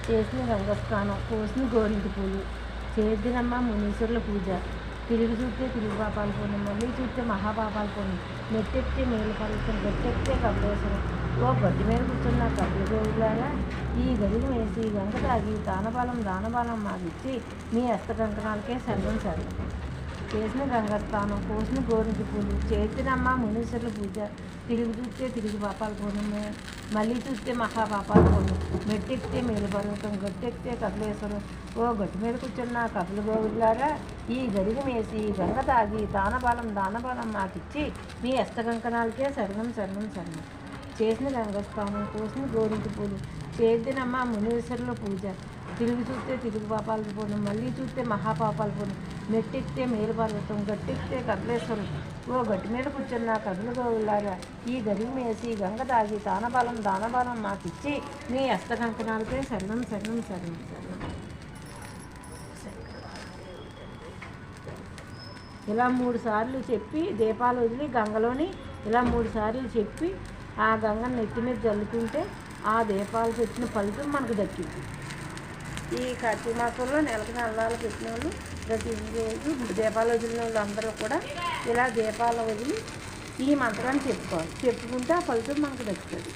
చేసిన గంగస్నానం, కోసిన గోరింటి పూలు, చేద్దినమ్మ మునీశ్వరుల పూజ, తిరిగి చూస్తే తిరుగు పాపాలు పోను, మళ్ళీ చూస్తే మహాపాపాలు పోను, మెట్టెక్తే మేలు పర్వతం, గట్టెక్తే కపిలేశ్వరం, ఓ గడ్డి మీద కూర్చున్న కపిల గోవులారా, ఈ గదిని వేసి గంగ తాగి దానబలం మాకిచ్చి మీ హస్త కంకణాలకే శరణం శరణం. చేసిన గంగస్నానం, కోసిన గోరింటి పూలు, చేతినమ్మ మునీశ్వరుల పూజ, తిరిగి చూస్తే తిరిగి పాపాలు పోను, మళ్ళీ చూస్తే మహాపాపాలు పోను, మెట్టెక్తే మేలు పర్వతం, గట్టెక్తే కపిలేశ్వరం, ఓ గట్టి మీద కూర్చున్న కపిల గోవులారా, ఈ గడిని వేసి గంగ తాగి దానబలం మాకిచ్చి మీ హస్త కంకణాలకే శరణం శరణం శరణం. చేసిన గంగస్నానం, కోసిన గోరింటి పూలు, చేద్దినమ్మ మునీశ్వరుల పూజ, తిరిగి చూస్తే తిరుగు పాపాలు పోను, మళ్ళీ చూస్తే మహాపాపాలు పోను, మెట్టెక్తే మేలు పర్వతం, గట్టెక్తే కపిలేశ్వరం, ఓ గట్టి మీద కూర్చున్న కపిల గోవులారా, ఈ గదిని వేసి గంగ తాగి దానబలం మాకిచ్చి మీ హస్త కంకణాలకే శరణం శరణం శరణం శరణం. ఇలా 3 సార్లు చెప్పి దీపాలు వదిలి గంగలోని ఇలా 3 సార్లు చెప్పి ఆ గంగను నెత్తి మీద జల్లుకుంటే ఆ దీపాలు పెట్టిన ఫలితం మనకు దక్కింది. ఈ కార్తీక మాసంలో నెలకు నెలలు పెట్టిన వాళ్ళు ప్రతి రోజు దీపాలు వదిలిన వాళ్ళు అందరూ కూడా ఇలా దీపాలు వదిలి ఈ మంత్రాన్ని చెప్పుకోవాలి. చెప్పుకుంటే ఆ ఫలితం మనకు దక్కుతుంది.